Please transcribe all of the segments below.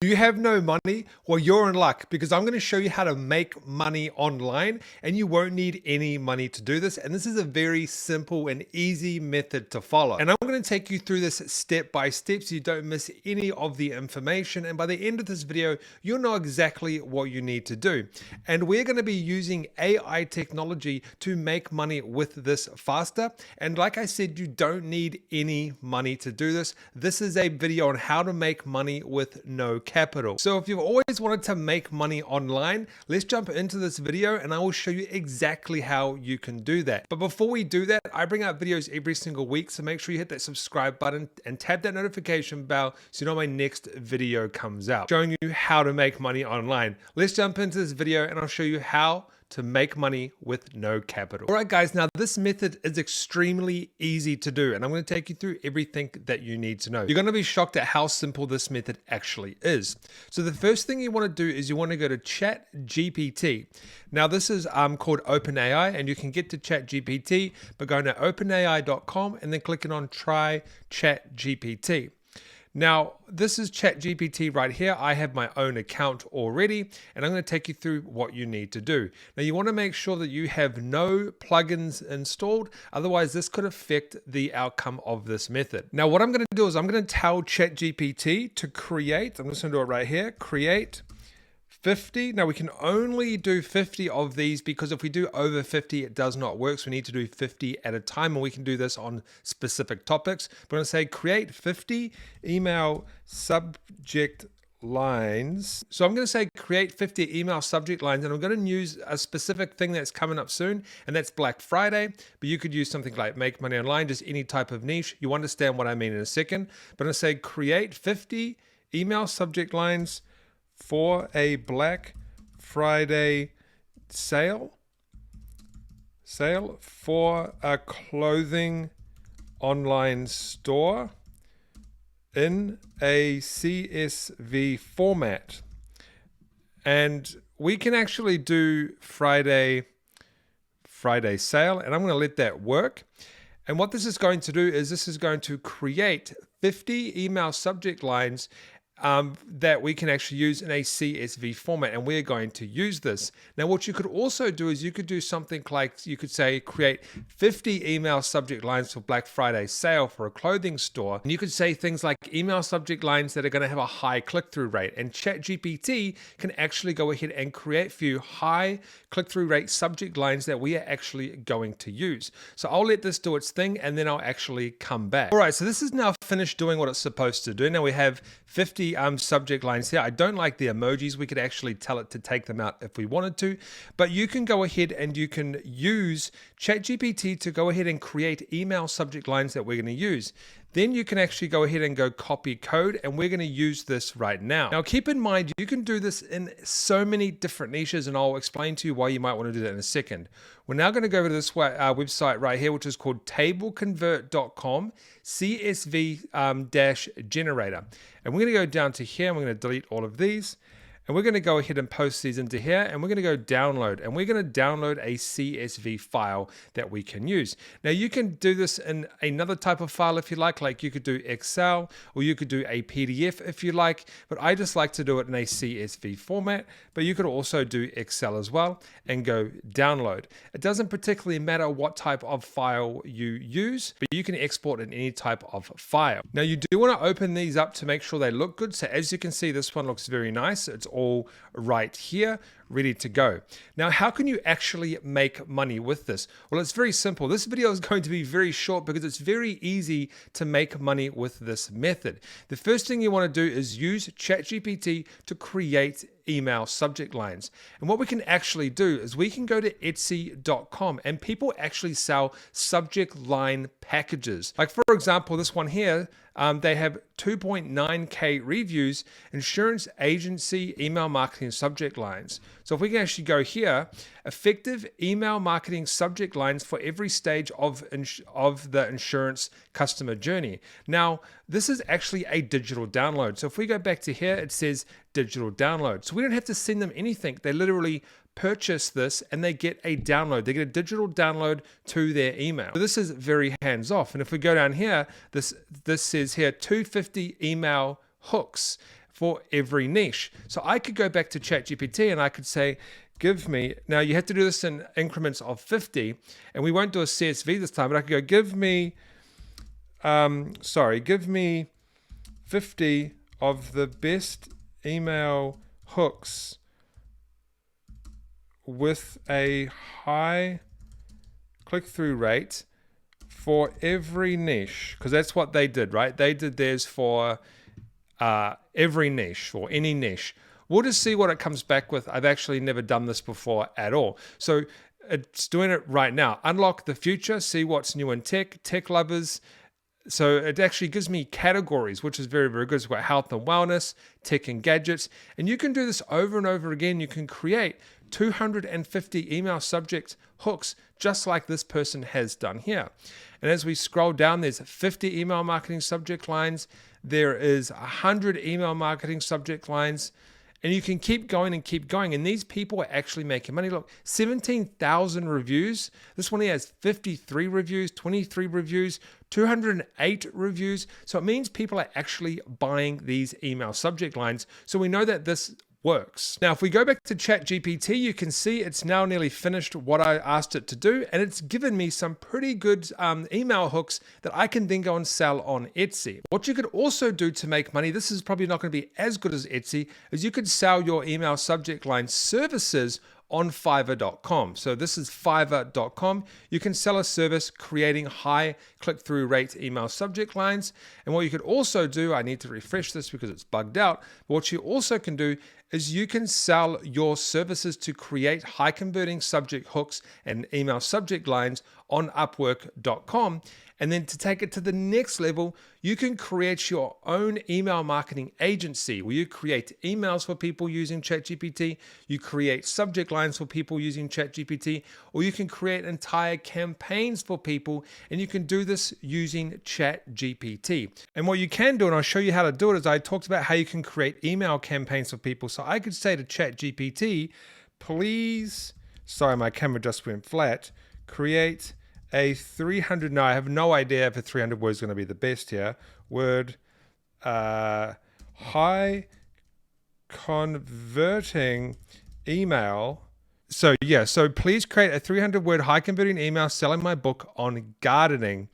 Do you have no money? Well, you're in luck because I'm going to show you how to make money online and you won't need any money to do this. And this is a very simple and easy method to follow. And I'm going to take you through this step by step so you don't miss any of the information. And by the end of this video, you'll know exactly what you need to do. And we're going to be using AI technology to make money with this faster. And like I said, you don't need any money to do this. This is a video on how to make money with no capital. So if you've always wanted to make money online, let's jump into this video and I will show you exactly how you can do that. But before we do that, I bring out videos every single week, so make sure you hit that subscribe button and tap that notification bell so you know my next video comes out, showing you how to make money online. Let's jump into this video and I'll show you how to make money with no capital. All right, guys, now this method is extremely easy to do, and I'm going to take you through everything that you need to know. You're going to be shocked at how simple this method actually is. So the first thing you want to do is you want to go to ChatGPT. Now this is called OpenAI, and you can get to ChatGPT by going to openai.com and then clicking on Try ChatGPT. Now, this is ChatGPT right here. I have my own account already, and I'm going to take you through what you need to do. Now, you want to make sure that you have no plugins installed. Otherwise, this could affect the outcome of this method. Now, what I'm going to do is I'm going to tell ChatGPT to create, I'm just going to do it right here, create 50. Now we can only do 50 of these because if we do over 50, it does not work. So we need to do 50 at a time, and we can do this on specific topics. We're going to say create 50 email subject lines. So I'm going to say create 50 email subject lines, and I'm going to use a specific thing that's coming up soon, and that's Black Friday. But you could use something like make money online, just any type of niche. You understand what I mean in a second. But I'm going to say create 50 email subject lines for a Black Friday sale for a clothing online store in a CSV format. And we can actually do Friday sale, and I'm going to let that work. And what this is going to do is this is going to create 50 email subject lines that we can actually use in a CSV format, and we're going to use this. Now, what you could also do is you could do something like, you could say create 50 email subject lines for Black Friday sale for a clothing store, and you could say things like email subject lines that are going to have a high click-through rate, and ChatGPT can actually go ahead and create for you high click-through rate subject lines that we are actually going to use. So I'll let this do its thing, and then I'll actually come back. All right, so this is now finished doing what it's supposed to do. Now we have 50 subject lines here. I don't like the emojis. We could actually tell it to take them out if we wanted to, but you can go ahead and you can use ChatGPT to go ahead and create email subject lines that we're going to use. Then you can actually go ahead and go copy code, and we're going to use this right now. Now keep in mind, you can do this in so many different niches, and I'll explain to you why you might want to do that in a second. We're now going to go to this website right here, which is called tableconvert.com CSV generator. And we're going to go down to here, and we're going to delete all of these. And we're going to go ahead and post these into here, and we're going to go download, and we're going to download a CSV file that we can use. Now you can do this in another type of file if you like you could do Excel, or you could do a PDF if you like, but I just like to do it in a CSV format, but you could also do Excel as well and go download. It doesn't particularly matter what type of file you use, but you can export in any type of file. Now you do want to open these up to make sure they look good. So as you can see, this one looks very nice. It's all right here, ready to go. Now, how can you actually make money with this? Well, it's very simple. This video is going to be very short because it's very easy to make money with this method. The first thing you want to do is use ChatGPT to create email subject lines. And what we can actually do is we can go to Etsy.com, and people actually sell subject line packages. Like for example, this one here, they have 2.9K reviews, insurance agency email marketing subject lines. So if we can actually go here, effective email marketing subject lines for every stage of the insurance customer journey. Now, this is actually a digital download. So if we go back to here, it says digital download. So we don't have to send them anything. They literally purchase this and they get a download. They get a digital download to their email. So this is very hands off. And if we go down here, this says here 250 email hooks for every niche. So I could go back to ChatGPT and I could say, give me, now you have to do this in increments of 50, and we won't do a CSV this time, but I could go, give me 50 of the best email hooks with a high click-through rate for every niche, because that's what they did, right? They did theirs for every niche or any niche. We'll just see what it comes back with. I've actually never done this before at all. So it's doing it right now. Unlock the future, see what's new in tech lovers. So it actually gives me categories, which is very, very good. It's got health and wellness, tech and gadgets. And you can do this over and over again. You can create 250 email subject hooks, just like this person has done here. And as we scroll down, there's 50 email marketing subject lines. There is 100 email marketing subject lines. And you can keep going and keep going. And these people are actually making money. Look, 17,000 reviews. This one here has 53 reviews, 23 reviews, 208 reviews. So it means people are actually buying these email subject lines. So we know that this works. Now, if we go back to ChatGPT, you can see it's now nearly finished what I asked it to do, and it's given me some pretty good email hooks that I can then go and sell on Etsy. What you could also do to make money, this is probably not going to be as good as Etsy, is you could sell your email subject line services on Fiverr.com. So this is Fiverr.com. You can sell a service creating high click-through rate email subject lines. And what you could also do, I need to refresh this because it's bugged out, but what you also can do is you can sell your services to create high converting subject hooks and email subject lines on Upwork.com. And then to take it to the next level, you can create your own email marketing agency where you create emails for people using ChatGPT, you create subject lines for people using ChatGPT, or you can create entire campaigns for people, and you can do this using ChatGPT. And what you can do, and I'll show you how to do it, is I talked about how you can create email campaigns for people. So I could say to ChatGPT, please, sorry, my camera just went flat, create a 300, no, I have no idea if a 300 words is going to be the best here. Word, high converting email. So yeah, so please create a 300 word high converting email selling my book on gardening.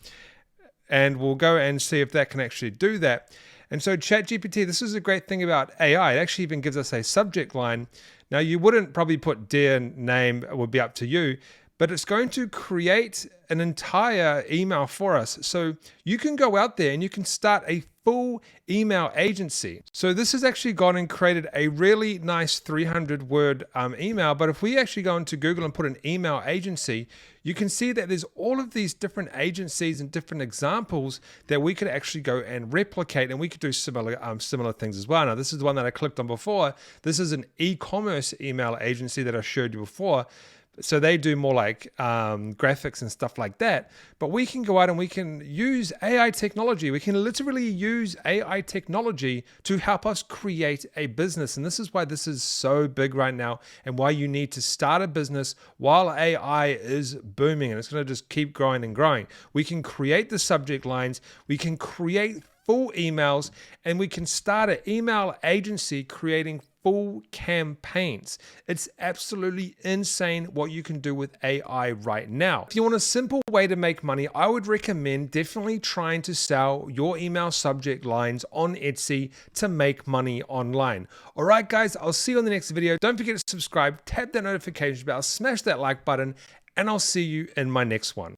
And we'll go and see if that can actually do that. And so ChatGPT, this is a great thing about AI. It actually even gives us a subject line. Now you wouldn't probably put dear name, it would be up to you, but it's going to create an entire email for us. So you can go out there and you can start a full email agency. So this has actually gone and created a really nice 300 word email. But if we actually go into Google and put an email agency, you can see that there's all of these different agencies and different examples that we could actually go and replicate, and we could do similar things as well. Now, this is the one that I clicked on before. This is an e-commerce email agency that I showed you before. So they do more like graphics and stuff like that. But we can go out and we can use AI technology. We can literally use AI technology to help us create a business. And this is why this is so big right now, and why you need to start a business while AI is booming, and it's going to just keep growing and growing. We can create the subject lines. We can create full emails, and we can start an email agency creating full campaigns. It's absolutely insane what you can do with AI right now. If you want a simple way to make money, I would recommend definitely trying to sell your email subject lines on Etsy to make money online. All right, guys, I'll see you on the next video. Don't forget to subscribe, tap that notification bell, smash that like button, and I'll see you in my next one.